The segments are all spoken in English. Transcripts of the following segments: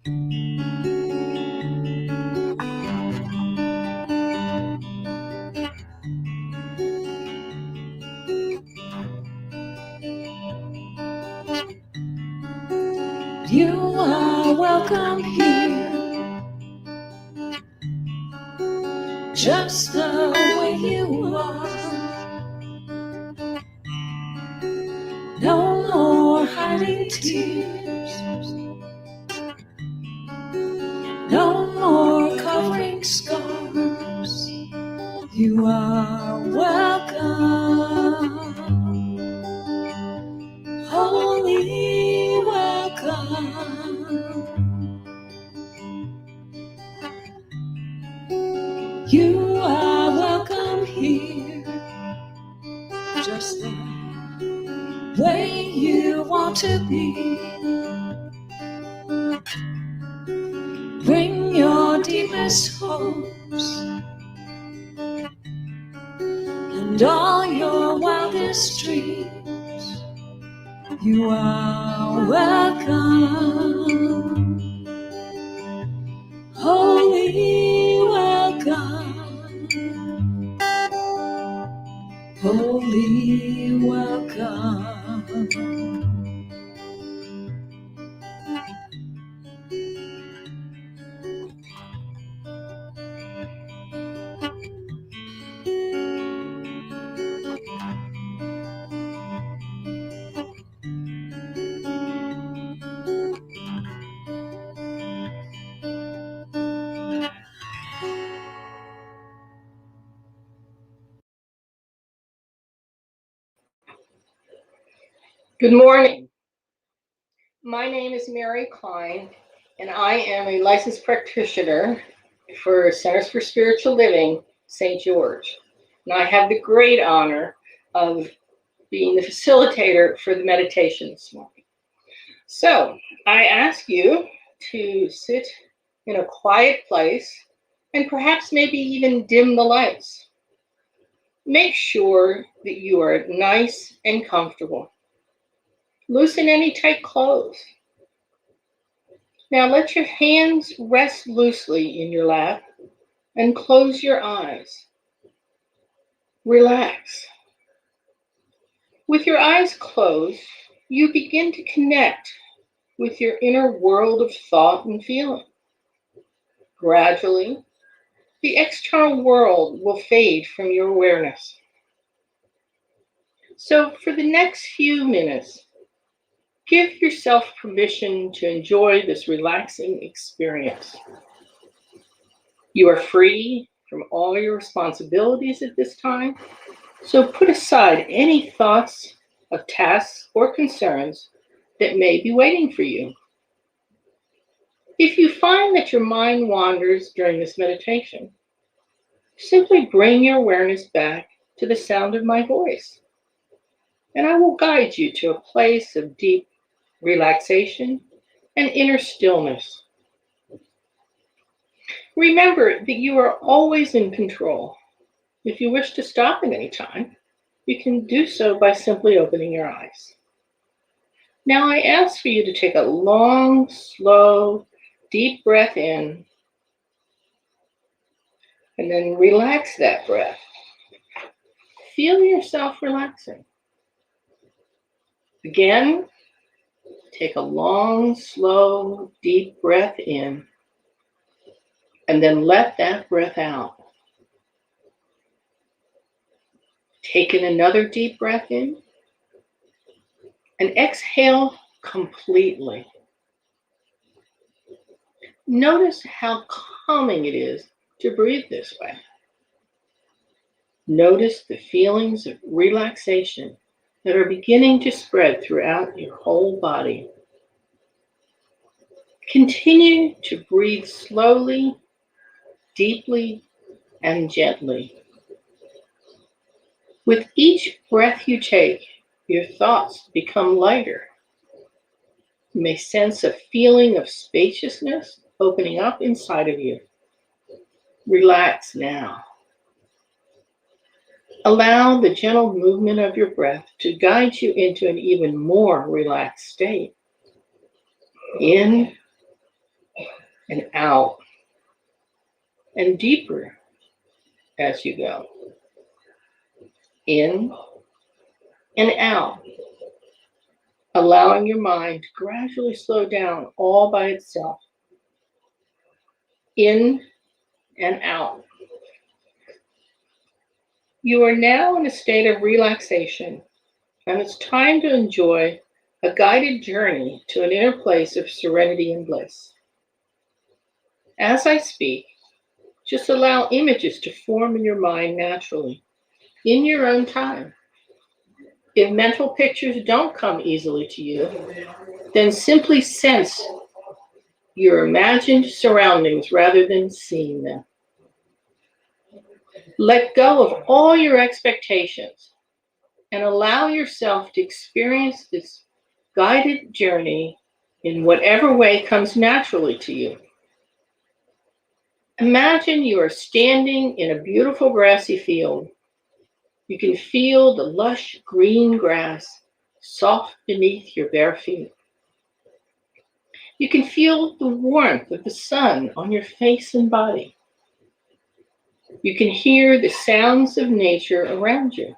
You are welcome here, just the way you are. No more hiding tears, no more covering scars. You are welcome, wholly welcome. You are welcome here, just the way you want to be. Bring your deepest hopes and all your wildest dreams. You are welcome, wholly welcome, wholly welcome. Good morning. My name is Mary Klein, and I am a licensed practitioner for Centers for Spiritual Living, St. George. And I have the great honor of being the facilitator for the meditation this morning. So I ask you to sit in a quiet place and perhaps maybe even dim the lights. Make sure that you are nice and comfortable. Loosen any tight clothes. Now let your hands rest loosely in your lap and close your eyes. Relax. With your eyes closed, you begin to connect with your inner world of thought and feeling. Gradually, the external world will fade from your awareness. So for the next few minutes, give yourself permission to enjoy this relaxing experience. You are free from all your responsibilities at this time, so put aside any thoughts of tasks or concerns that may be waiting for you. If you find that your mind wanders during this meditation, simply bring your awareness back to the sound of my voice, and I will guide you to a place of deep relaxation and inner stillness. Remember that you are always in control. If you wish to stop at any time, you can do so by simply opening your eyes. Now I ask for you to take a long, slow, deep breath in, and then relax that breath. Feel yourself relaxing. Again, take a long, slow, deep breath in, and then let that breath out. Take in another deep breath in, and exhale completely. Notice how calming it is to breathe this way. Notice the feelings of relaxation that are beginning to spread throughout your whole body. Continue to breathe slowly, deeply, and gently. With each breath you take, your thoughts become lighter. You may sense a feeling of spaciousness opening up inside of you. Relax now. Allow the gentle movement of your breath to guide you into an even more relaxed state. In and out, and deeper as you go. In and out, allowing your mind to gradually slow down all by itself. In and out. You are now in a state of relaxation, and it's time to enjoy a guided journey to an inner place of serenity and bliss. As I speak, just allow images to form in your mind naturally, in your own time. If mental pictures don't come easily to you, then simply sense your imagined surroundings rather than seeing them. Let go of all your expectations and allow yourself to experience this guided journey in whatever way comes naturally to you. Imagine you are standing in a beautiful grassy field. You can feel the lush green grass soft beneath your bare feet. You can feel the warmth of the sun on your face and body. You can hear the sounds of nature around you.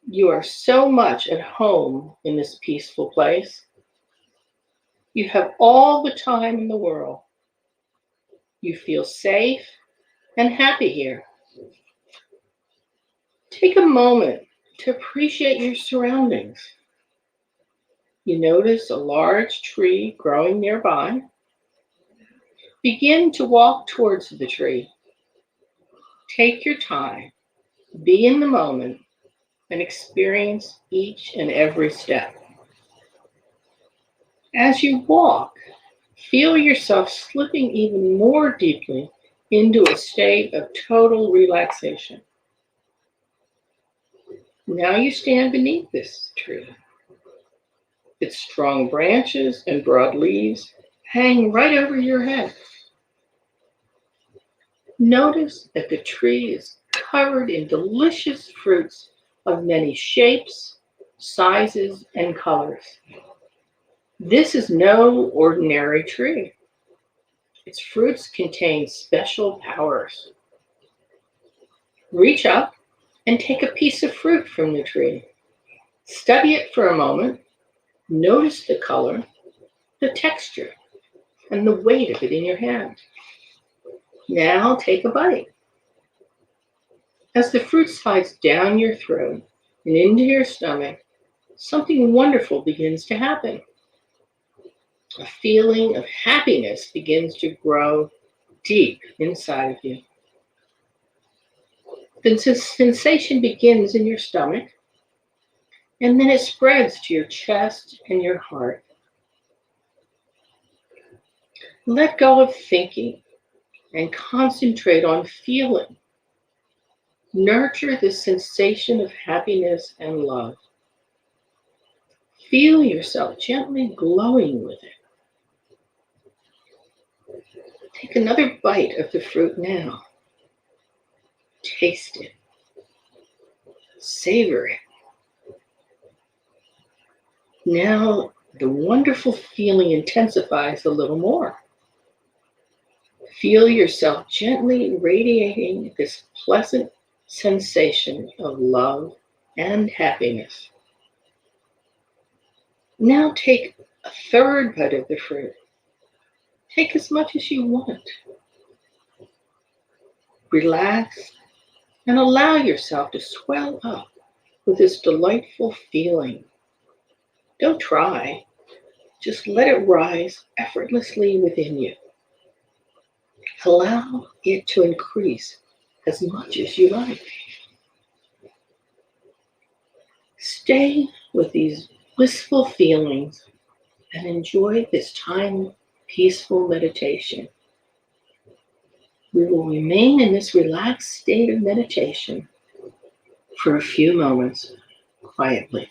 You are so much at home in this peaceful place. You have all the time in the world. You feel safe and happy here. Take a moment to appreciate your surroundings. You notice a large tree growing nearby. Begin to walk towards the tree. Take your time, be in the moment, and experience each and every step. As you walk, feel yourself slipping even more deeply into a state of total relaxation. Now you stand beneath this tree. Its strong branches and broad leaves hang right over your head. Notice that the tree is covered in delicious fruits of many shapes, sizes, and colors. This is no ordinary tree. Its fruits contain special powers. Reach up and take a piece of fruit from the tree. Study it for a moment. Notice the color, the texture, and the weight of it in your hand. Now take a bite. As the fruit slides down your throat and into your stomach, something wonderful begins to happen. A feeling of happiness begins to grow deep inside of you. The sensation begins in your stomach, and then it spreads to your chest and your heart. Let go of thinking and concentrate on feeling. Nurture the sensation of happiness and love. Feel yourself gently glowing with it. Take another bite of the fruit now. Taste it. Savor it. Now the wonderful feeling intensifies a little more. Feel yourself gently radiating this pleasant sensation of love and happiness. Now take a third bite of the fruit. Take as much as you want. Relax and allow yourself to swell up with this delightful feeling. Don't try, just let it rise effortlessly within you. Allow it to increase as much as you like. Stay with these blissful feelings and enjoy this time of peaceful meditation. We will remain in this relaxed state of meditation for a few moments quietly.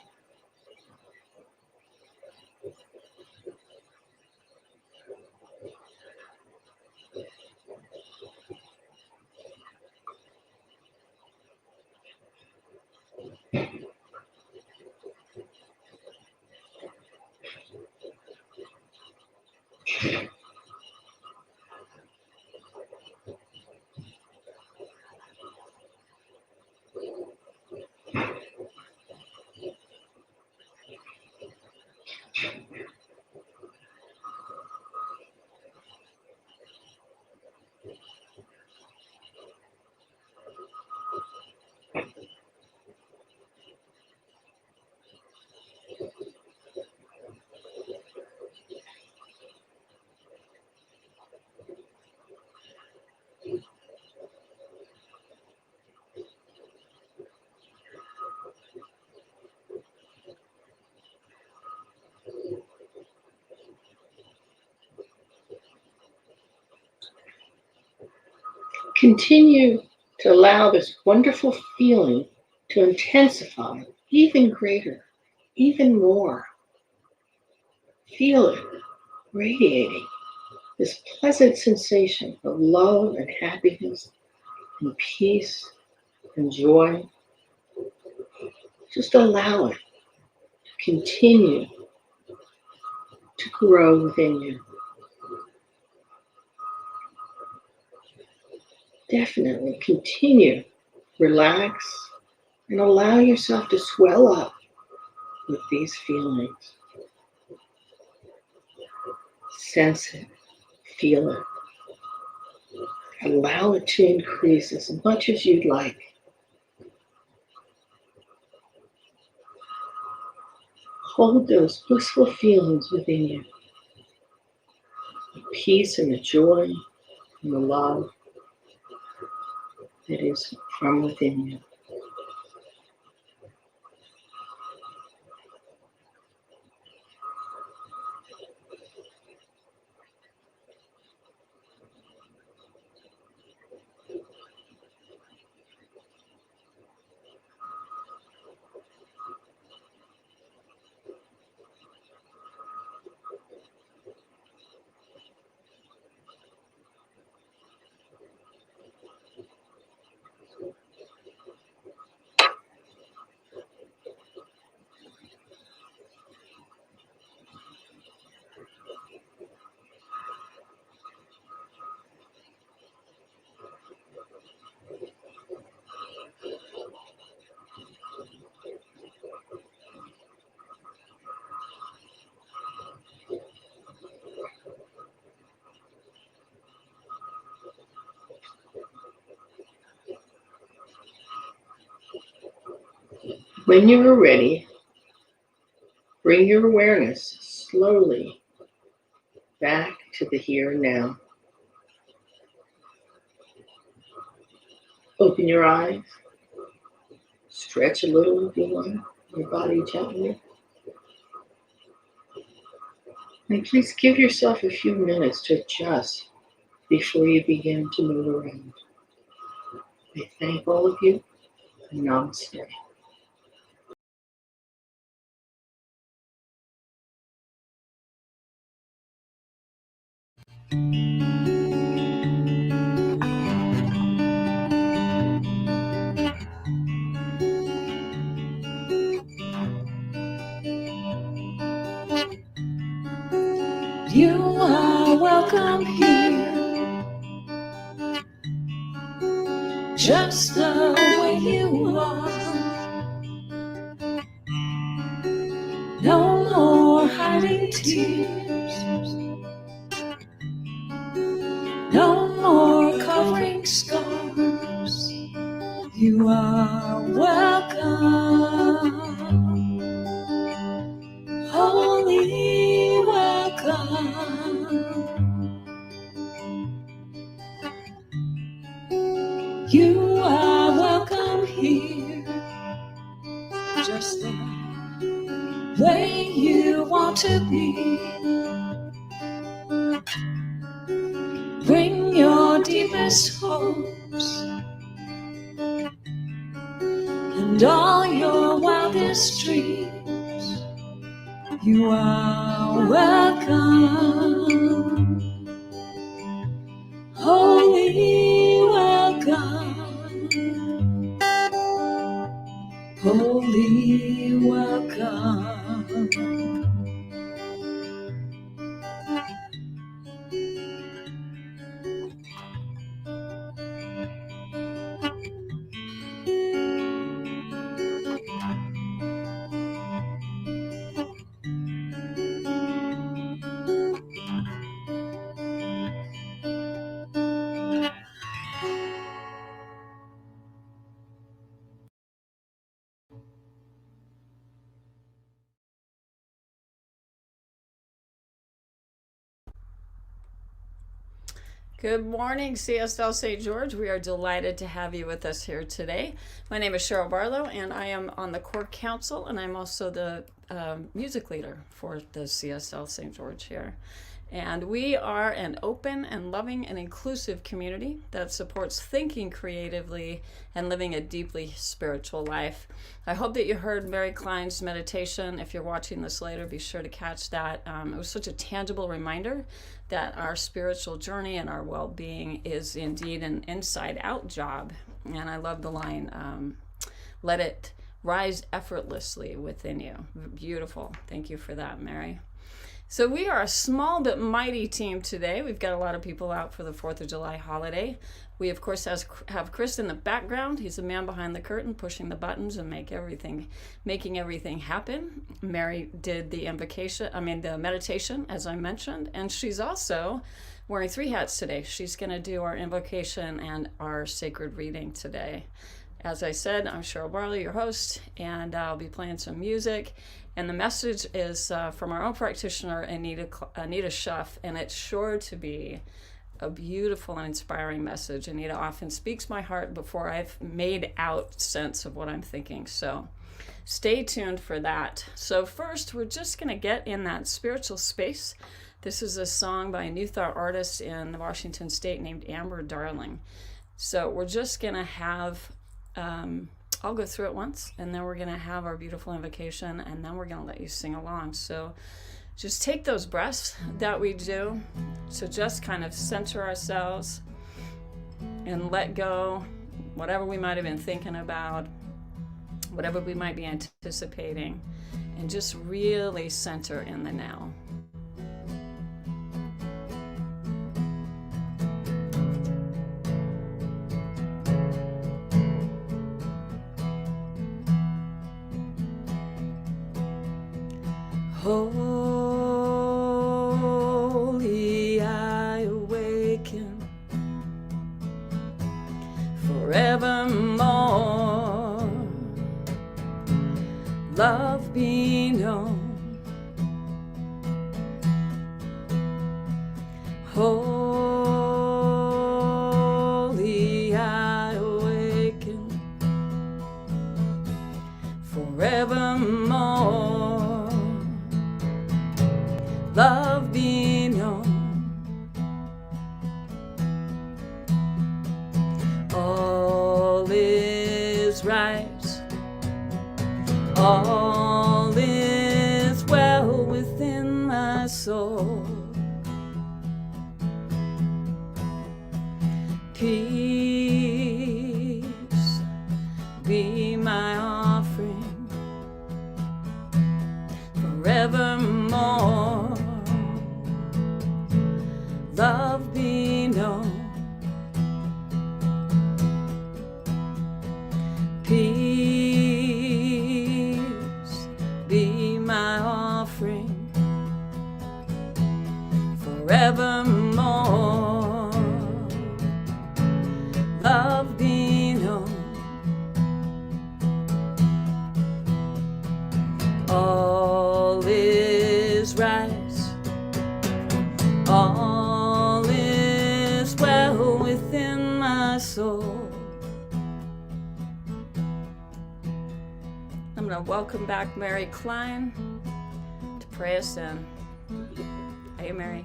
Continue to allow this wonderful feeling to intensify even greater, even more. Feel it radiating, this pleasant sensation of love and happiness and peace and joy. Just allow it to continue to grow within you. Definitely continue, relax, and allow yourself to swell up with these feelings. Sense it, feel it. Allow it to increase as much as you'd like. Hold those blissful feelings within you. The peace and the joy and the love that is from within you. When you are ready, bring your awareness slowly back to the here and now. Open your eyes, stretch a little if you want, your body gently. And please give yourself a few minutes to adjust before you begin to move around. I thank all of you, and namaste. You are welcome here, just the way you are. No more hiding tears, no more covering scars. You are welcome, wholly welcome. You are welcome here, just the way you want to be. Bring your deepest hopes and all your wildest dreams. You are welcome, wholly welcome, wholly welcome. Good morning, CSL St. George. We are delighted to have you with us here today. My name is Cheryl Barlow, and I am on the Core Council, and I'm also the music leader for the CSL St. George here. And we are an open and loving and inclusive community that supports thinking creatively and living a deeply spiritual life. I hope that you heard Mary Klein's meditation. If you're watching this later, be sure to catch that. It was such a tangible reminder that our spiritual journey and our well-being is indeed an inside-out job. And I love the line, let it rise effortlessly within you. Beautiful. Thank you for that, Mary. So we are a small but mighty team today. We've got a lot of people out for the 4th of July holiday. We, of course, have Chris in the background. He's the man behind the curtain, pushing the buttons and making everything happen. Mary did the meditation, as I mentioned, and she's also wearing 3 hats today. She's going to do our invocation and our sacred reading today. As I said, I'm Cheryl Barlow, your host, and I'll be playing some music. And the message is from our own practitioner, Anita Schoeff, and it's sure to be a beautiful and inspiring message. Anita often speaks my heart before I've made out sense of what I'm thinking. So stay tuned for that. So first, we're just going to get in that spiritual space. This is a song by a New Thought artist in Washington State named Amber Darling. So we're just going to have... I'll go through it once, and then we're going to have our beautiful invocation, and then we're going to let you sing along. So just take those breaths that we do to just kind of center ourselves and let go whatever we might have been thinking about, whatever we might be anticipating, and just really center in the now. Holy, I awaken forevermore. Love be known. Holy, I awaken forevermore. Love be known. All is right. All is well within my soul. Peace be my offering forevermore. Love be known. Peace be my offering forevermore. Love be known. All is right. All is well within my soul. I'm going to welcome back Mary Klein to pray us in. Hey, Mary.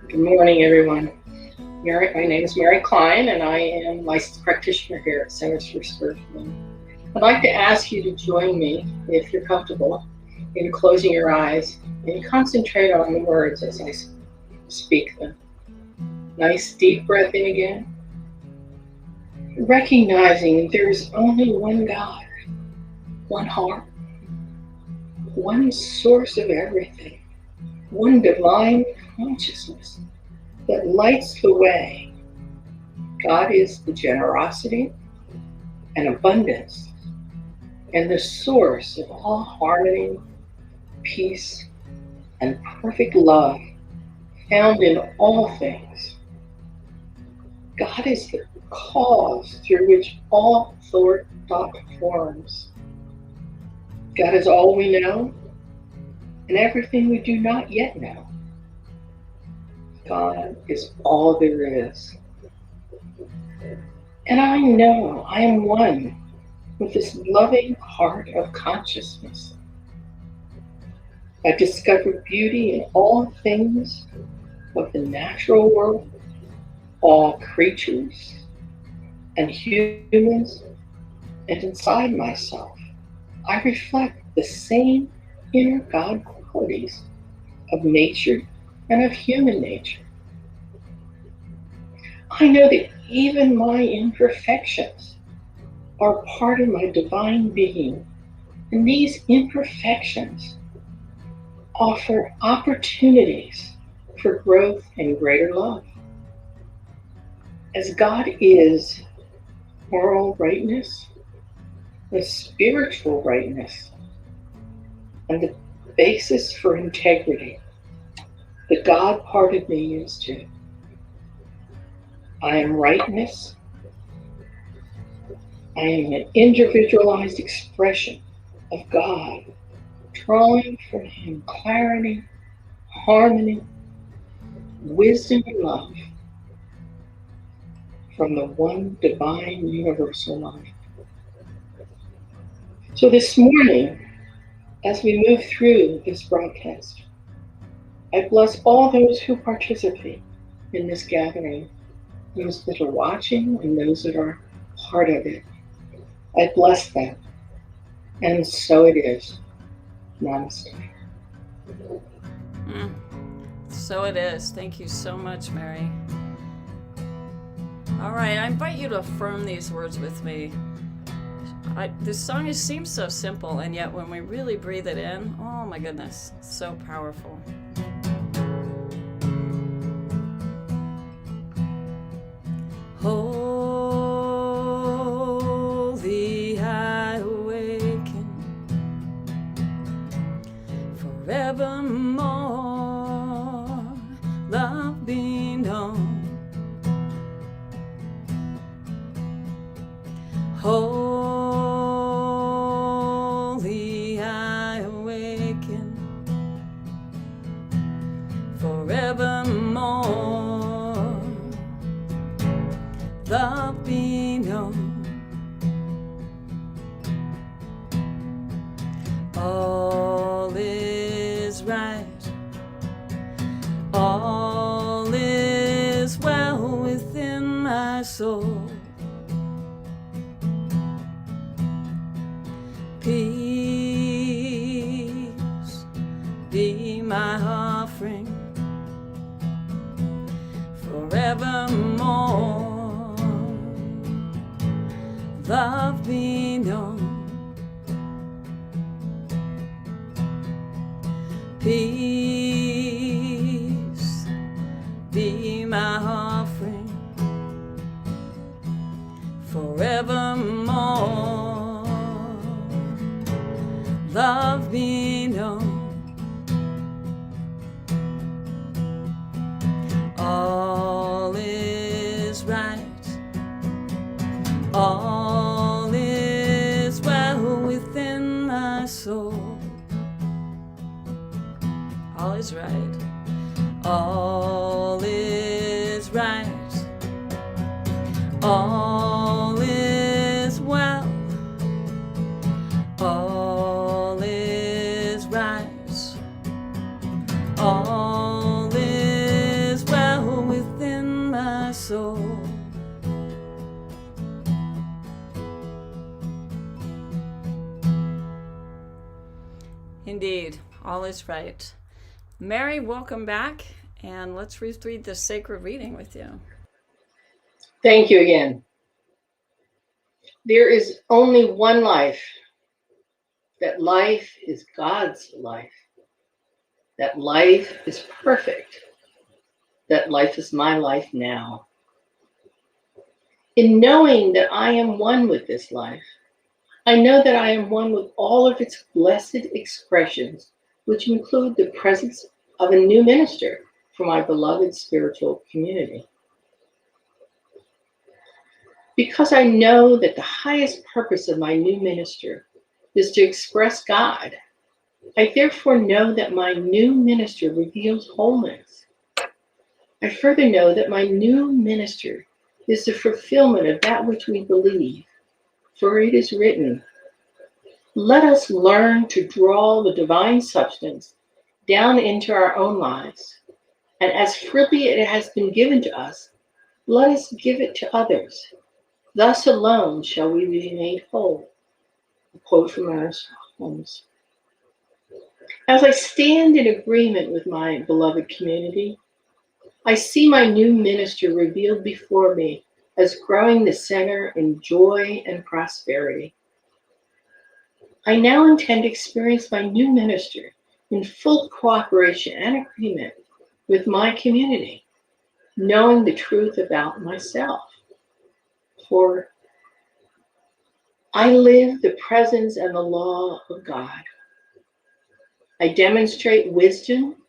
Good morning, everyone. My name is Mary Klein, and I am licensed practitioner here at Centers for Spiritual Living. I'd like to ask you to join me, if you're comfortable, in closing your eyes and concentrate on the words as I speak them. Nice deep breath in again. Recognizing there's only one God, one heart, one source of everything, one divine consciousness that lights the way. God is the generosity and abundance and the source of all harmony, peace, and perfect love found in all things. God is the cause through which all thought forms. God is all we know and everything we do not yet know. God is all there is. And I know I am one with this loving heart of consciousness. I discover beauty in all things of the natural world, all creatures and humans, and inside myself. I reflect the same inner God qualities of nature and of human nature. I know that even my imperfections are part of my divine being, and these imperfections offer opportunities for growth and greater love. As God is moral rightness, the spiritual rightness, and the basis for integrity, the God part of me is too. I am rightness. I am an individualized expression of God, drawing from Him clarity, harmony, wisdom, and love from the one divine universal life. So this morning, as we move through this broadcast, I bless all those who participate in this gathering, those that are watching and those that are part of it. I bless them. And so it is. Namaste. So it is. Thank you so much, Mary. All right, I invite you to affirm these words with me. This song seems so simple, and yet when we really breathe it in, oh my goodness, so powerful. Holy, I awaken forevermore, love be known. Holy, I awaken forevermore, love be known. All is right, all is well within my soul. Peace be my offering forevermore, love be known. Peace be my offering forevermore, love be known. All is right, all is well within my soul. All is right, all is right, all is well, all is right, all is well within my soul. Indeed, all is right. Mary, welcome back, and let's read the sacred reading with you. Thank you again. There is only one life. That life is God's life. That life is perfect. That life is my life now. In knowing that I am one with this life, I know that I am one with all of its blessed expressions, which include the presence of a new minister for my beloved spiritual community. Because I know that the highest purpose of my new minister is to express God, I therefore know that my new minister reveals wholeness. I further know that my new minister is the fulfillment of that which we believe, for it is written, "Let us learn to draw the divine substance down into our own lives, and as freely it has been given to us, let us give it to others. Thus alone shall we be made whole." A quote from Ernest Holmes. As I stand in agreement with my beloved community, I see my new minister revealed before me as growing the center in joy and prosperity. I now intend to experience my new minister in full cooperation and agreement with my community, knowing the truth about myself. For I live the presence and the law of God. I demonstrate wisdom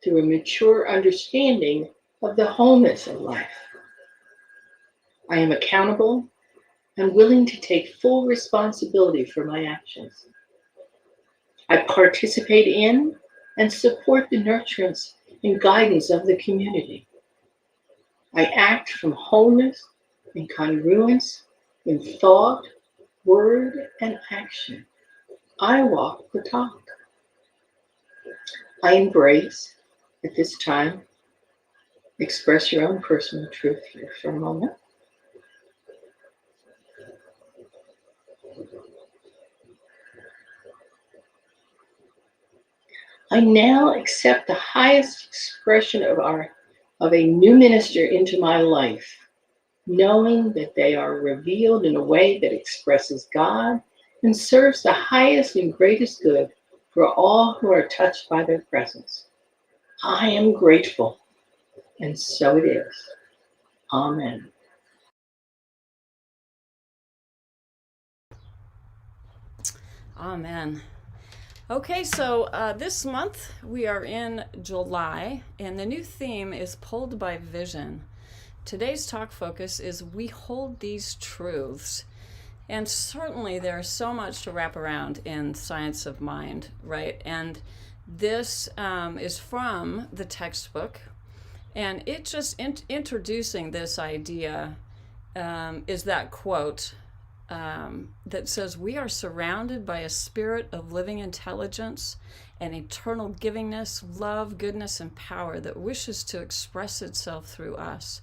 through a mature understanding of the wholeness of life. I am accountable and willing to take full responsibility for my actions. I participate in and support the nurturance and guidance of the community. I act from wholeness and congruence in thought, word, and action. I walk the talk. I embrace, at this time, express your own personal truth here for a moment. I now accept the highest expression of a new minister into my life, knowing that they are revealed in a way that expresses God and serves the highest and greatest good for all who are touched by their presence. I am grateful, and so it is. Amen. Amen. Okay, so this month we are in July, and the new theme is Pulled by Vision. Today's talk focus is We Hold These Truths. And certainly there's so much to wrap around in Science of Mind, right? And this is from the textbook, and it just introducing this idea is that quote that says, "We are surrounded by a spirit of living intelligence and eternal givingness, love, goodness, and power that wishes to express itself through us.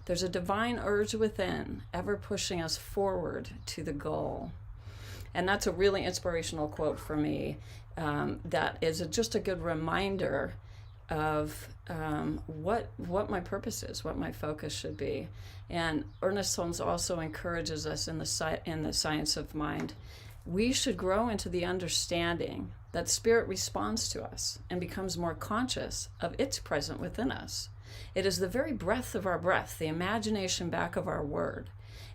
There's a divine urge within, ever pushing us forward to the goal." And that's a really inspirational quote for me. That is just a good reminder of what my purpose is, what my focus should be. And Ernest Holmes also encourages us in the Science of Mind. We should grow into the understanding that spirit responds to us and becomes more conscious of its presence within us. It is the very breath of our breath, the imagination back of our word.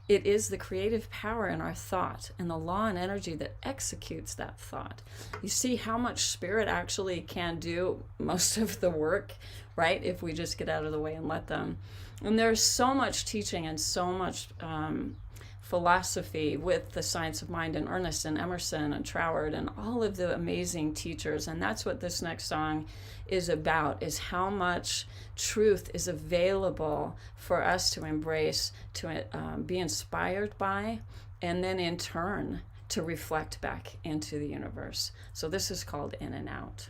It is the creative power in our thought and the law and energy that executes that thought. You see how much spirit actually can do most of the work, right? If we just get out of the way and let them. And there's so much teaching and so much philosophy with the Science of Mind and Ernest and Emerson and Troward and all of the amazing teachers. And that's what this next song is about, is how much truth is available for us to embrace, to be inspired by, and then in turn to reflect back into the universe. So this is called In and Out.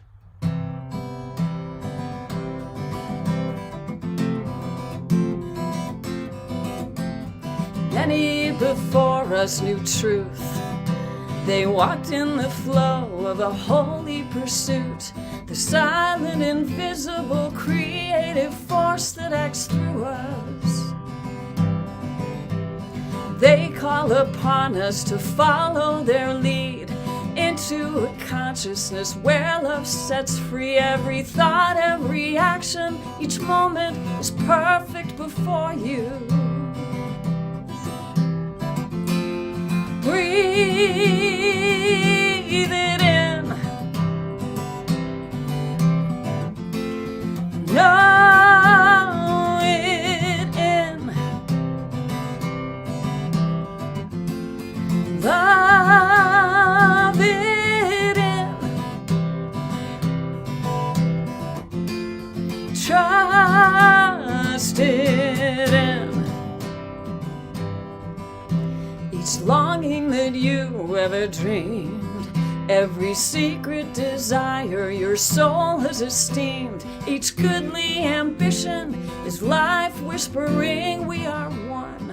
Many before us knew truth. They walked in the flow of a holy pursuit, the silent, invisible, creative force that acts through us. They call upon us to follow their lead into a consciousness where love sets free every thought, every action. Each moment is perfect before you. Breathe it in. Know it in. Love it in. Trust in each longing that you ever dreamed, every secret desire your soul has esteemed, each goodly ambition is life whispering we are one.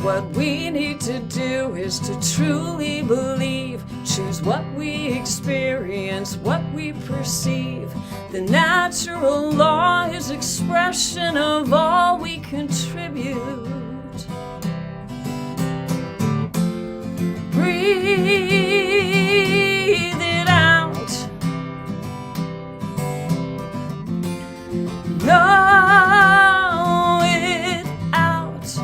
What we need to do is to truly believe, choose what we experience, what we perceive. The natural law is expression of all we contribute. Breathe it out. Know it out.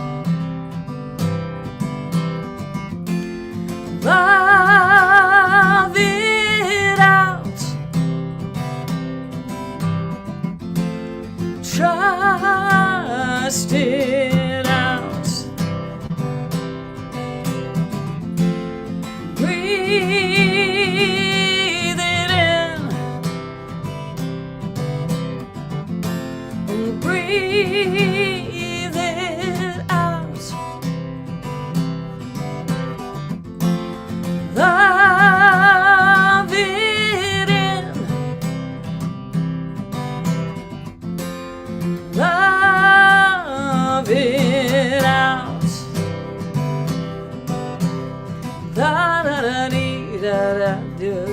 Love it out. Trust it out. Breathe it in and breathe it out. Love it in. Love it out. Da da da dee da da do.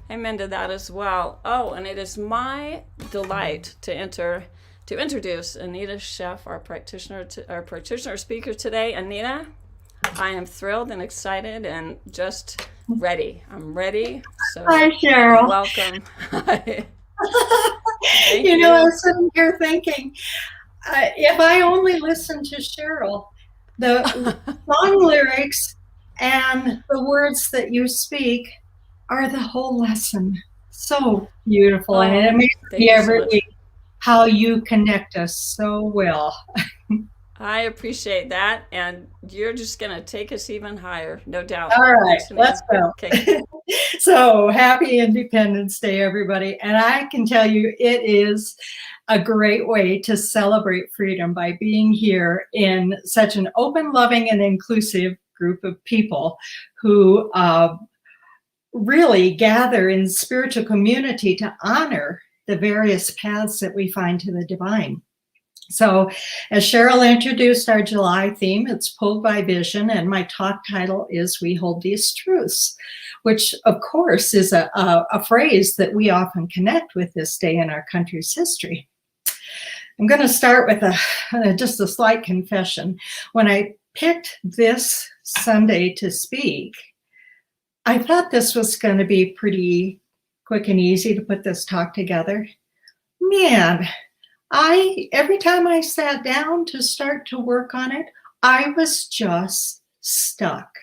Amen to that as well. Oh, and it is my delight to introduce Anita Schoeff, our practitioner speaker today. Anita, I am thrilled and excited and just ready. I'm ready. So Hi, Cheryl. welcome. You know, I was sitting here thinking, if I only listened to Cheryl, the song lyrics and the words that you speak are the whole lesson. So beautiful. And it amazes me every week how you connect us so well. I appreciate that, and you're just going to take us even higher, no doubt. All right, let's go. Okay. So happy Independence Day, everybody. And I can tell you it is a great way to celebrate freedom by being here in such an open, loving, and inclusive group of people who really gather in spiritual community to honor the various paths that we find to the divine. So as Cheryl introduced our July theme, it's Pulled by Vision, and my talk title is We Hold These Truths, which of course is a phrase that we often connect with this day in our country's history. I'm going to start with just a slight confession. When I picked this Sunday to speak, I thought this was going to be pretty quick and easy to put this talk together. Man, every time I sat down to start to work on it, I was just stuck.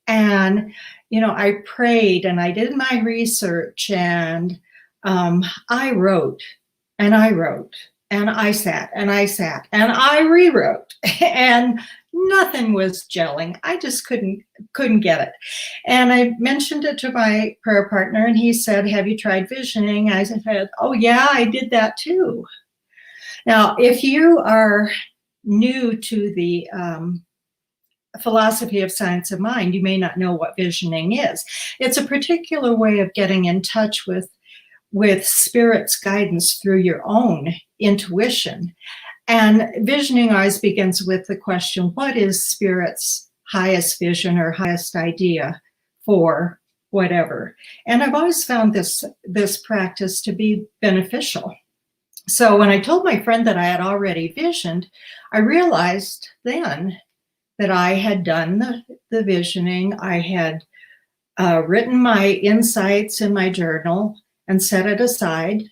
And, you know, I prayed and I did my research and I wrote and I wrote and I sat and I sat and I rewrote and nothing was gelling. I just couldn't get it. And I mentioned it to my prayer partner and he said, "Have you tried visioning?" I said, "Oh yeah, I did that too." Now, if you are new to the philosophy of science of mind, you may not know what visioning is. It's a particular way of getting in touch with spirit's guidance through your own intuition. And visioning always begins with the question, what is spirit's highest vision or highest idea for whatever? And I've always found this practice to be beneficial. So when I told my friend that I had already visioned, I realized then that I had done the visioning. I had written my insights in my journal and set it aside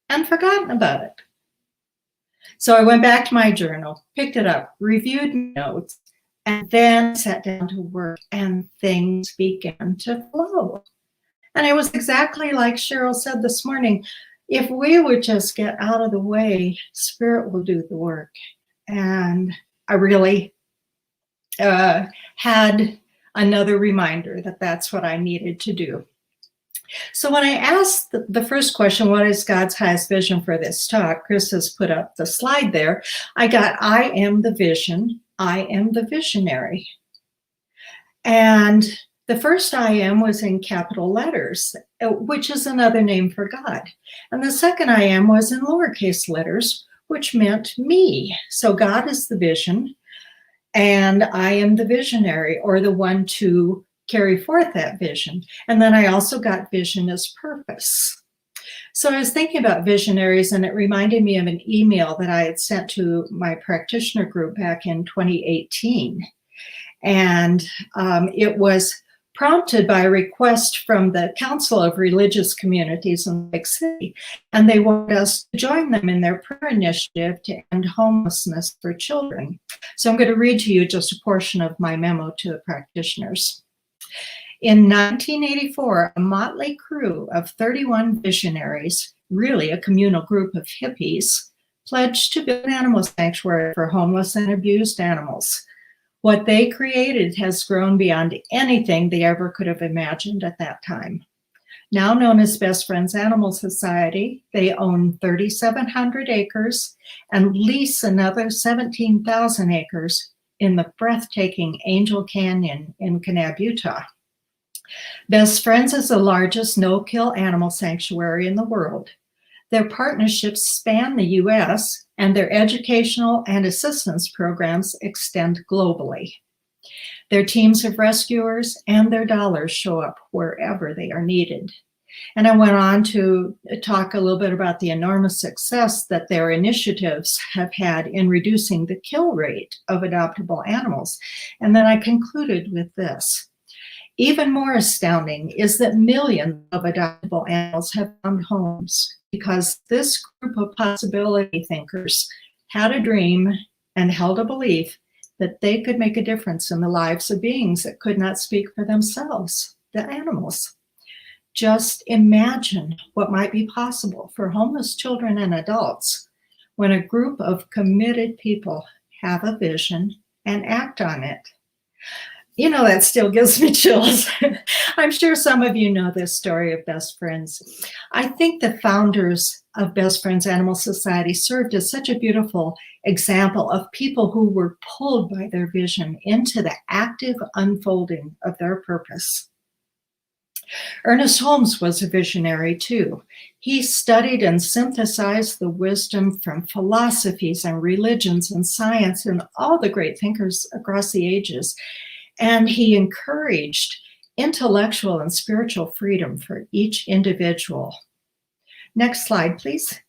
and forgotten about it. So I went back to my journal, picked it up, reviewed notes, and then sat down to work and things began to flow. And it was exactly like Cheryl said this morning. if we would just get out of the way, Spirit will do the work. And I really had another reminder that that's what I needed to do. So when I asked the first question, what is God's highest vision for this talk? Chris has put up the slide there. I got, I am the vision. I am the visionary. And the first I am was in capital letters, which is another name for God. And the second I am was in lowercase letters, which meant me. So God is the vision, and I am the visionary, or the one to carry forth that vision. And then I also got vision as purpose. So I was thinking about visionaries, and it reminded me of an email that I had sent to my practitioner group back in 2018. And it was prompted by a request from the Council of Religious Communities in Lake City, and they wanted us to join them in their prayer initiative to end homelessness for children. So I'm going to read to you just a portion of my memo to the practitioners. In 1984, a motley crew of 31 visionaries, really a communal group of hippies, pledged to build an animal sanctuary for homeless and abused animals. What they created has grown beyond anything they ever could have imagined at that time. Now known as Best Friends Animal Society, they own 3,700 acres and lease another 17,000 acres in the breathtaking Angel Canyon in Kanab, Utah. Best Friends is the largest no-kill animal sanctuary in the world. Their partnerships span the U.S., and their educational and assistance programs extend globally. Their teams of rescuers and their dollars show up wherever they are needed. And I went on to talk a little bit about the enormous success that their initiatives have had in reducing the kill rate of adoptable animals. And then I concluded with this. Even more astounding is that millions of adoptable animals have found homes because this group of possibility thinkers had a dream and held a belief that they could make a difference in the lives of beings that could not speak for themselves, the animals. Just imagine what might be possible for homeless children and adults when a group of committed people have a vision and act on it. You know, that still gives me chills. I'm sure some of you know this story of Best Friends. I think the founders of Best Friends Animal Society served as such a beautiful example of people who were pulled by their vision into the active unfolding of their purpose. Ernest Holmes was a visionary too. He studied and synthesized the wisdom from philosophies and religions and science and all the great thinkers across the ages. And he encouraged intellectual and spiritual freedom for each individual. Next slide, please.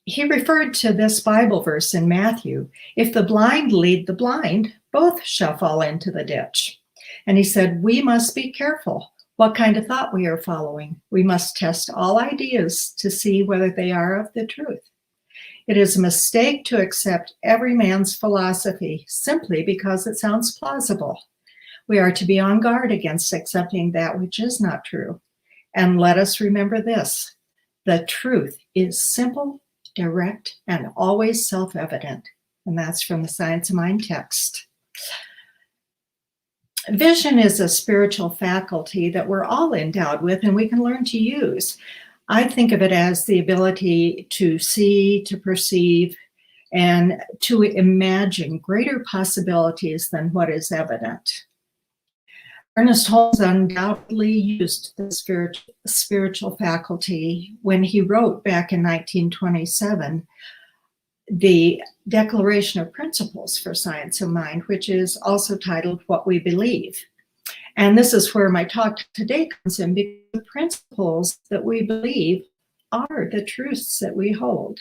He referred to this Bible verse in Matthew, if the blind lead the blind, both shall fall into the ditch. And he said, we must be careful what kind of thought we are following. We must test all ideas to see whether they are of the truth. It is a mistake to accept every man's philosophy simply because it sounds plausible. We are to be on guard against accepting that which is not true. And let us remember this, the truth is simple, direct, and always self-evident. And that's from the Science of Mind text. Vision is a spiritual faculty that we're all endowed with and we can learn to use. I think of it as the ability to see, to perceive, and to imagine greater possibilities than what is evident. Ernest Holmes undoubtedly used the spiritual faculty when he wrote back in 1927 the Declaration of Principles for Science of Mind, which is also titled What We Believe. And this is where my talk today comes in, because the principles that we believe are the truths that we hold.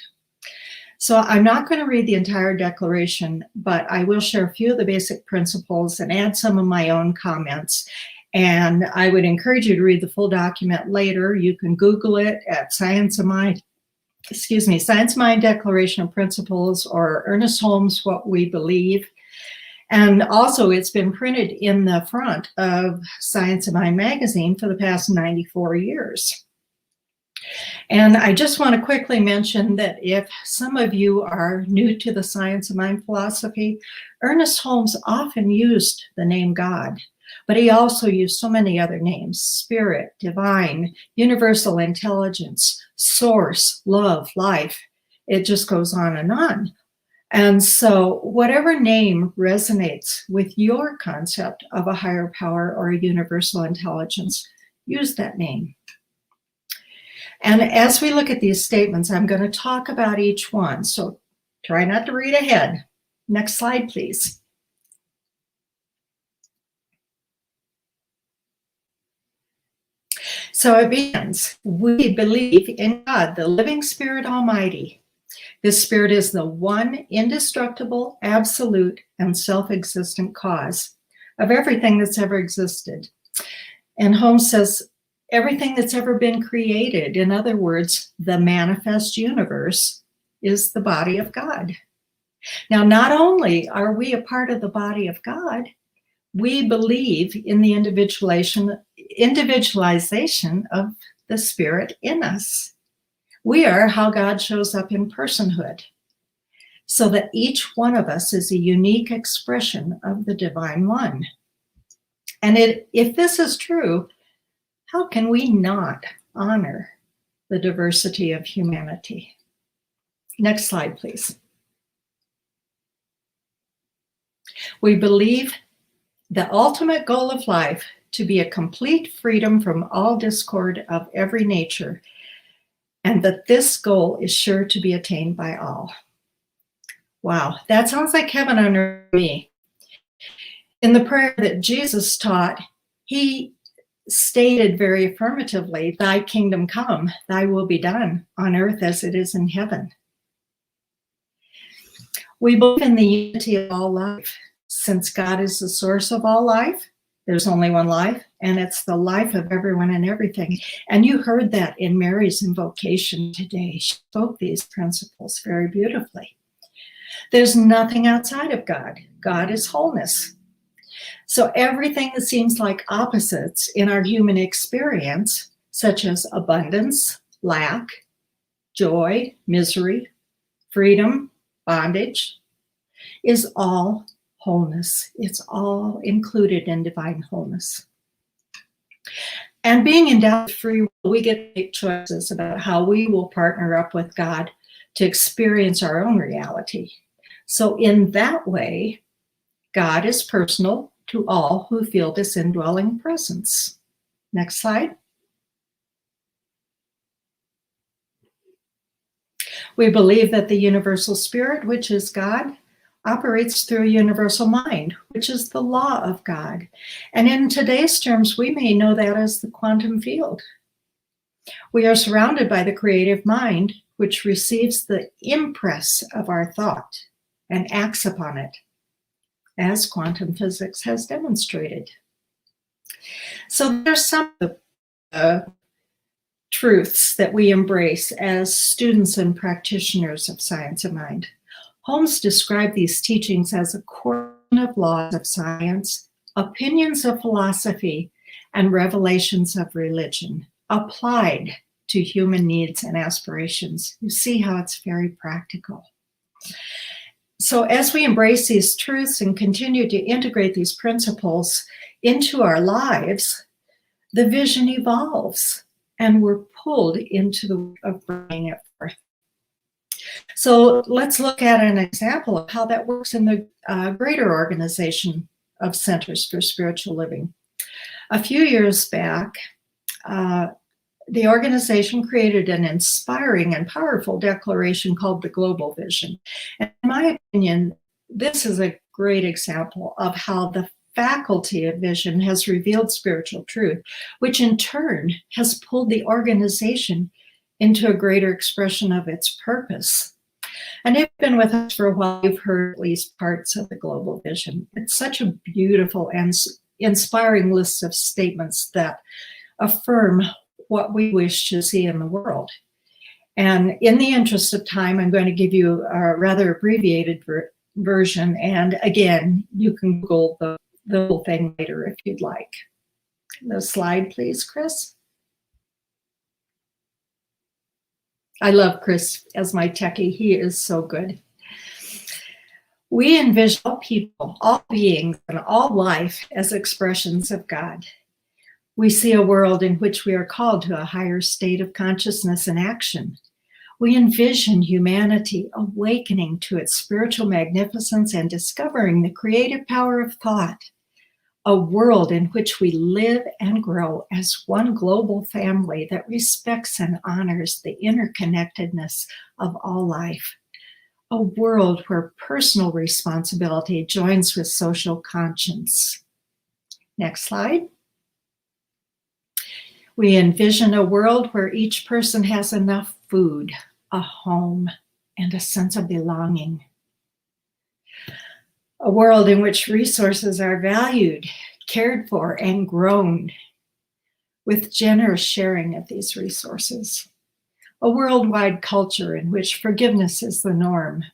So I'm not going to read the entire declaration, but I will share a few of the basic principles and add some of my own comments. And I would encourage you to read the full document later. You can Google it at Science of Mind Declaration of Principles, or Ernest Holmes, What We Believe. And also it's been printed in the front of Science of Mind magazine for the past 94 years. And I just want to quickly mention that if some of you are new to the science of mind philosophy, Ernest Holmes often used the name God, but he also used so many other names: spirit, divine, universal intelligence, source, love, life. It just goes on and on. And so whatever name resonates with your concept of a higher power or a universal intelligence, use that name. And as we look at these statements, I'm going to talk about each one. So try not to read ahead. Next slide, please. So it begins, we believe in God, the living Spirit Almighty. This Spirit is the one indestructible, absolute, and self-existent cause of everything that's ever existed. And Holmes says, everything that's ever been created, in other words, the manifest universe, is the body of God. Now, not only are we a part of the body of God, we believe in the individualization of the Spirit in us. We are how God shows up in personhood, so that each one of us is a unique expression of the Divine One. And if this is true, how can we not honor the diversity of humanity? Next slide, please. We believe the ultimate goal of life to be a complete freedom from all discord of every nature, and that this goal is sure to be attained by all. Wow, that sounds like heaven on earth to me. In the prayer that Jesus taught, he stated very affirmatively, thy kingdom come, thy will be done on earth as it is in heaven. We believe in the unity of all life. Since God is the source of all life, there's only one life, and it's the life of everyone and everything. And you heard that in Mary's invocation today. She spoke these principles very beautifully. There's nothing outside of God. God is wholeness. So everything that seems like opposites in our human experience, such as abundance, lack, joy, misery, freedom, bondage, is all wholeness. It's all included in divine wholeness. And being endowed with free will, we get to make choices about how we will partner up with God to experience our own reality. So in that way, God is personal to all who feel this indwelling presence. Next slide. We believe that the universal spirit, which is God, operates through a universal mind, which is the law of God. And in today's terms, we may know that as the quantum field. We are surrounded by the creative mind, which receives the impress of our thought and acts upon it, as quantum physics has demonstrated. So there's some of the truths that we embrace as students and practitioners of science of mind. Holmes described these teachings as a core of laws of science, opinions of philosophy, and revelations of religion applied to human needs and aspirations. You see how it's very practical. So as we embrace these truths and continue to integrate these principles into our lives, the vision evolves and we're pulled into the work of bringing it forth. So let's look at an example of how that works in the greater organization of Centers for Spiritual Living. A few years back, the organization created an inspiring and powerful declaration called the Global Vision. And in my opinion, this is a great example of how the faculty of vision has revealed spiritual truth, which in turn has pulled the organization into a greater expression of its purpose. And if you've been with us for a while, you've heard at least parts of the Global Vision. It's such a beautiful and inspiring list of statements that affirm what we wish to see in the world. And in the interest of time, I'm going to give you a rather abbreviated version. And again, you can Google the whole thing later if you'd like. The slide, please, Chris. I love Chris as my techie. He is so good. We envision all people, all beings, and all life as expressions of God. We see a world in which we are called to a higher state of consciousness and action. We envision humanity awakening to its spiritual magnificence and discovering the creative power of thought. A world in which we live and grow as one global family that respects and honors the interconnectedness of all life. A world where personal responsibility joins with social conscience. Next slide. We envision a world where each person has enough food, a home, and a sense of belonging. A world in which resources are valued, cared for, and grown with generous sharing of these resources. A worldwide culture in which forgiveness is the norm.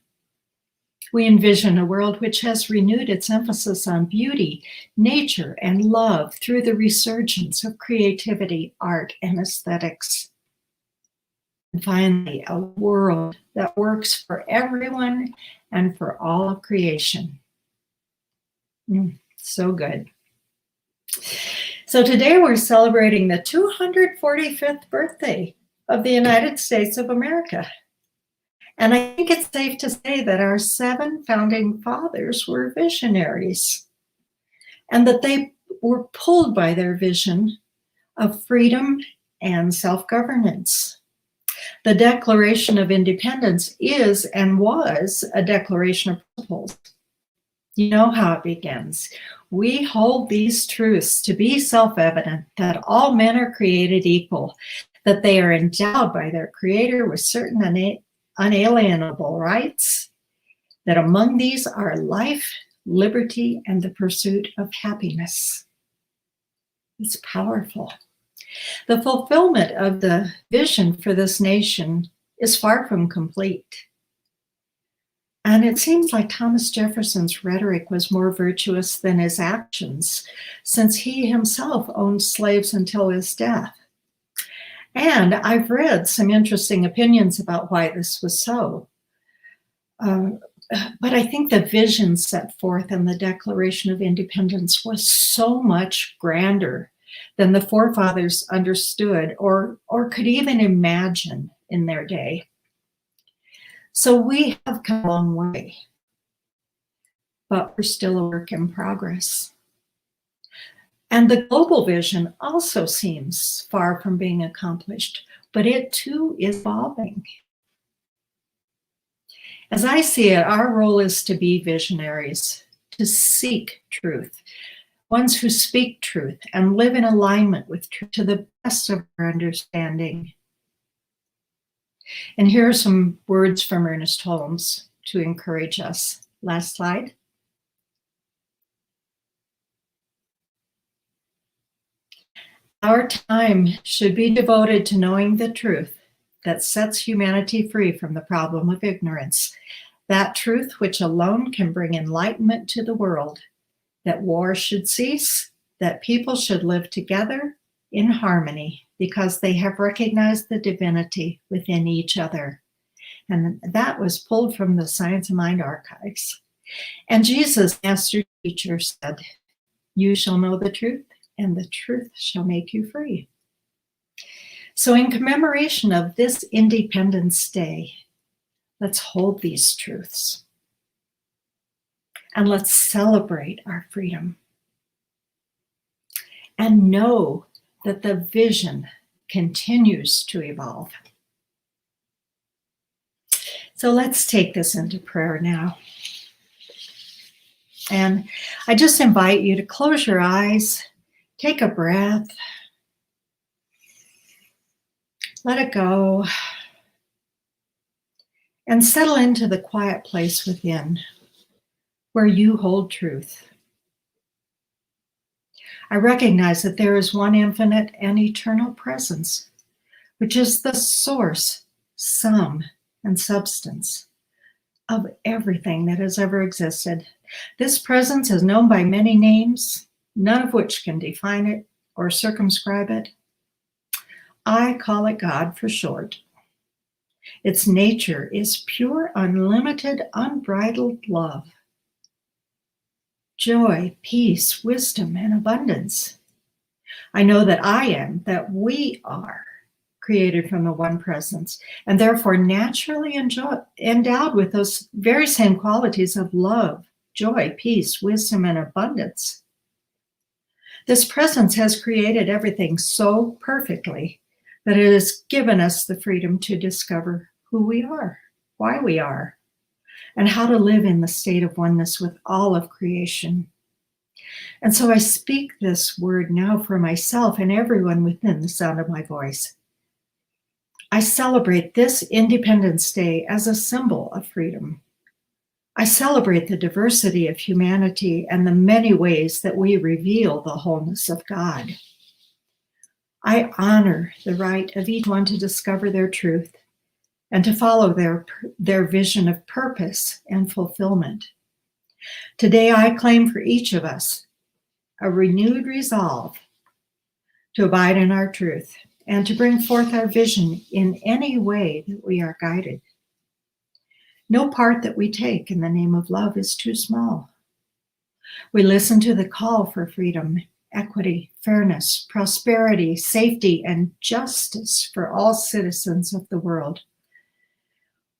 We envision a world which has renewed its emphasis on beauty, nature, and love through the resurgence of creativity, art, and aesthetics. And finally, a world that works for everyone and for all of creation. So good. So today we're celebrating the 245th birthday of the United States of America. And I think it's safe to say that our 7 founding fathers were visionaries and that they were pulled by their vision of freedom and self-governance. The Declaration of Independence is and was a declaration of principles. You know how it begins. We hold these truths to be self-evident, that all men are created equal, that they are endowed by their Creator with certain unalienable rights, that among these are life, liberty, and the pursuit of happiness. It's powerful. The fulfillment of the vision for this nation is far from complete. And it seems like Thomas Jefferson's rhetoric was more virtuous than his actions, since he himself owned slaves until his death. And I've read some interesting opinions about why this was so. But I think the vision set forth in the Declaration of Independence was so much grander than the forefathers understood or could even imagine in their day. So we have come a long way, but we're still a work in progress. And the global vision also seems far from being accomplished, but it too is evolving. As I see it, our role is to be visionaries, to seek truth, ones who speak truth and live in alignment with truth to the best of our understanding. And here are some words from Ernest Holmes to encourage us. Last slide. Our time should be devoted to knowing the truth that sets humanity free from the problem of ignorance, that truth which alone can bring enlightenment to the world, that war should cease, that people should live together in harmony because they have recognized the divinity within each other. And that was pulled from the Science of Mind archives. And Jesus, master teacher, said, "You shall know the truth, and the truth shall make you free." So in commemoration of this Independence Day, let's hold these truths. And let's celebrate our freedom. And know that the vision continues to evolve. So let's take this into prayer now. And I just invite you to close your eyes, take a breath, let it go, and settle into the quiet place within where you hold truth. I recognize that there is one infinite and eternal presence, which is the source, sum, and substance of everything that has ever existed. This presence is known by many names, none of which can define it or circumscribe it. I call it God for short. Its nature is pure, unlimited, unbridled love. Joy, peace, wisdom, and abundance. I know that that we are created from the one presence, and therefore naturally endowed with those very same qualities of love, joy, peace, wisdom, and abundance. This presence has created everything so perfectly that it has given us the freedom to discover who we are, why we are, and how to live in the state of oneness with all of creation. And so I speak this word now for myself and everyone within the sound of my voice. I celebrate this Independence Day as a symbol of freedom. I celebrate the diversity of humanity and the many ways that we reveal the wholeness of God. I honor the right of each one to discover their truth and to follow their vision of purpose and fulfillment. Today, I claim for each of us a renewed resolve to abide in our truth and to bring forth our vision in any way that we are guided. No part that we take in the name of love is too small. We listen to the call for freedom, equity, fairness, prosperity, safety, and justice for all citizens of the world.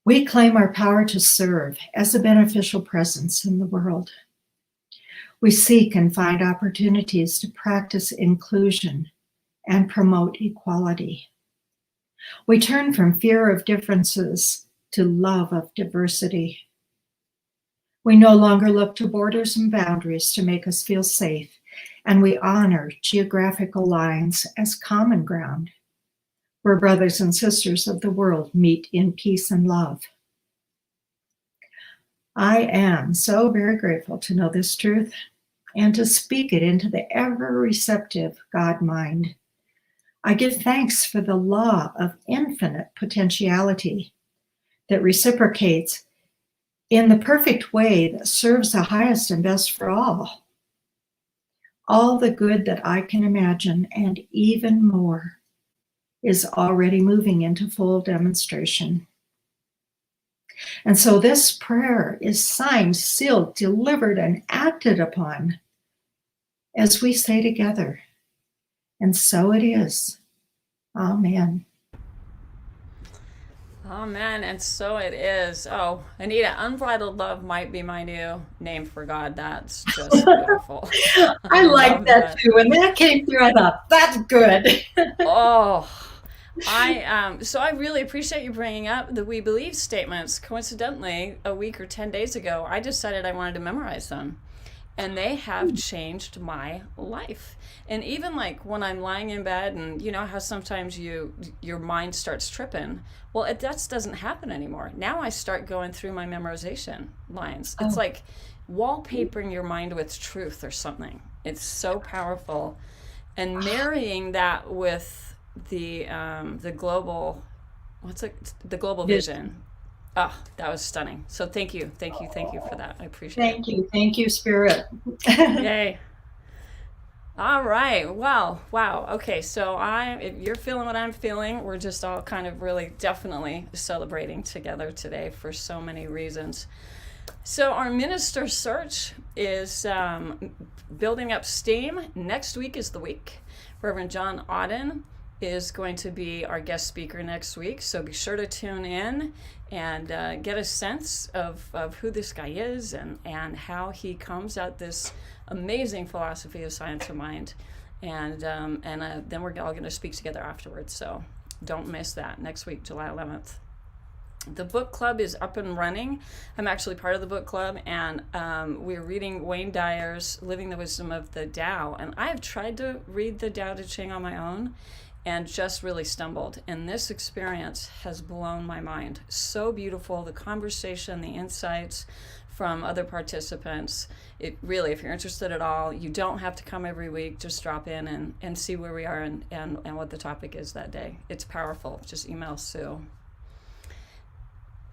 We claim our power to serve as a beneficial presence in the world. We seek and find opportunities to practice inclusion and promote equality. We turn from fear of differences to love of diversity. We no longer look to borders and boundaries to make us feel safe, and we honor geographical lines as common ground, where brothers and sisters of the world meet in peace and love. I am so very grateful to know this truth and to speak it into the ever-receptive God mind. I give thanks for the law of infinite potentiality that reciprocates in the perfect way that serves the highest and best for all. All the good that I can imagine and even more is already moving into full demonstration. And so this prayer is signed, sealed, delivered, and acted upon as we say together, and so it is. Amen. Amen, and so it is. Oh, Anita, unbridled love might be my new name for God. That's just beautiful. I like that too. When that came through, I thought, that's good. Oh, so I really appreciate you bringing up the We Believe statements. Coincidentally, a week or 10 days ago, I decided I wanted to memorize them. And they have changed my life. And even like when I'm lying in bed and you know how sometimes your mind starts tripping. Well, that doesn't happen anymore. Now I start going through my memorization lines. It's like wallpapering your mind with truth or something. It's so powerful. And marrying that with the global, the global vision. Oh, that was stunning. So thank you for that. I appreciate it. Thank you, Spirit. Yay. All right. Wow. Okay, so if you're feeling what I'm feeling, we're just all kind of really definitely celebrating together today for so many reasons. So our minister search is building up steam. Next week is the week. Reverend John Auden is going to be our guest speaker next week, so be sure to tune in and get a sense of who this guy is and how he comes at this amazing philosophy of science of mind. And then we're all going to speak together afterwards, so don't miss that next week, July 11th. The book club is up and running. I'm actually part of the book club, and we're reading Wayne Dyer's Living the Wisdom of the Tao. And I have tried to read the Tao Te Ching on my own and just really stumbled. And this experience has blown my mind. So beautiful, the conversation, the insights from other participants. It really, if you're interested at all, you don't have to come every week. Just drop in and see where we are and what the topic is that day. It's powerful. Just email Sue.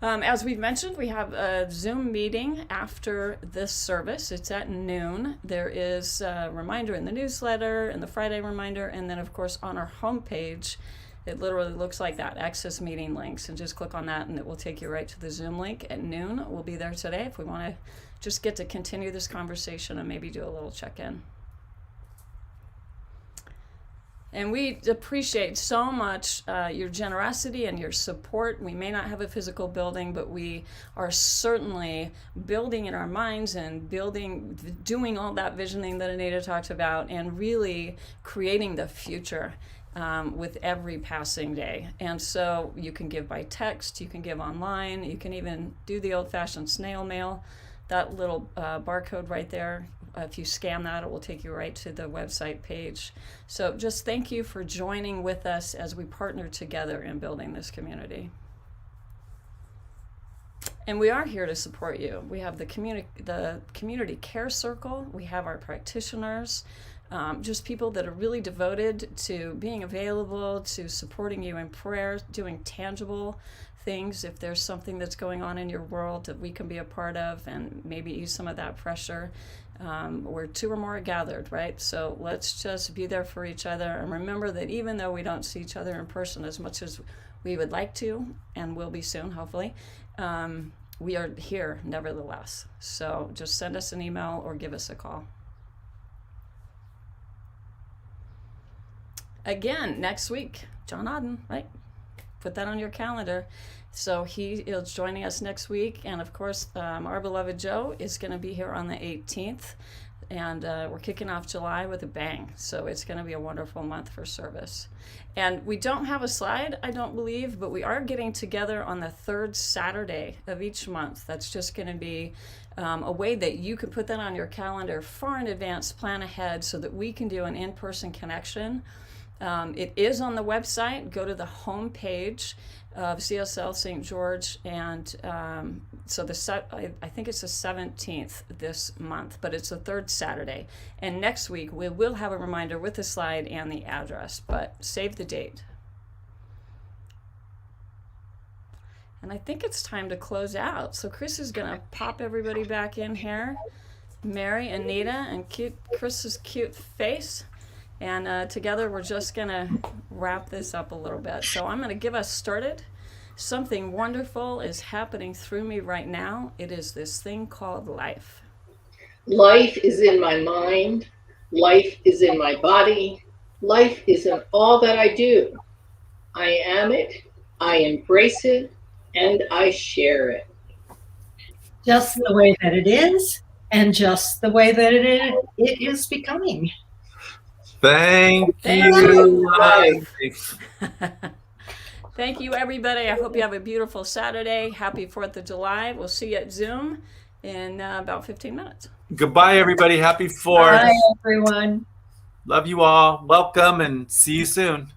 As we've mentioned, we have a Zoom meeting after this service. It's at noon. There is a reminder in the newsletter and the Friday reminder, and then, of course, on our homepage, It literally looks like that, access meeting links, and just click on that and it will take you right to the Zoom link at noon. We'll be there today if we want to just get to continue this conversation and maybe do a little check-in. And we appreciate so much your generosity and your support. We may not have a physical building, but we are certainly building in our minds and doing all that visioning that Anita talked about, and really creating the future with every passing day. And so you can give by text, you can give online, you can even do the old-fashioned snail mail. That little barcode right there, if you scan that, it will take you right to the website page. So just thank you for joining with us as we partner together in building this community. And we are here to support you. We have the community care circle. We have our practitioners, just people that are really devoted to being available, to supporting you in prayer, doing tangible things if there's something that's going on in your world that we can be a part of and maybe ease some of that pressure. Where two or more are gathered, right? So let's just be there for each other, and remember that even though we don't see each other in person as much as we would like to, and will be soon, hopefully, we are here nevertheless. So just send us an email or give us a call. Again, next week, John Auden, right? Put that on your calendar. So he is joining us next week. And of course, our beloved Joe is going to be here on the 18th. And we're kicking off July with a bang. So it's going to be a wonderful month for service. And we don't have a slide, I don't believe, but we are getting together on the third Saturday of each month. That's just going to be a way that you can put that on your calendar far in advance, plan ahead, so that we can do an in-person connection. It is on the website. Go to the home page of CSL St. George, and so I think it's the 17th this month, but it's the third Saturday. And next week we will have a reminder with the slide and the address, but save the date. And I think it's time to close out. So Chris is going to pop everybody back in here. Mary, Anita, and Chris's cute face. And together we're just going to wrap this up a little bit. So I'm going to give us started. Something wonderful is happening through me right now. It is this thing called life. Life is in my mind. Life is in my body. Life is in all that I do. I am it. I embrace it. And I share it. Just the way that it is, and just the way that it is becoming. Thank you. Thank you, everybody. I hope you have a beautiful Saturday. Happy 4th of July. We'll see you at Zoom in about 15 minutes. Goodbye, everybody. Happy 4th. Bye, everyone. Love you all. Welcome, and see you soon.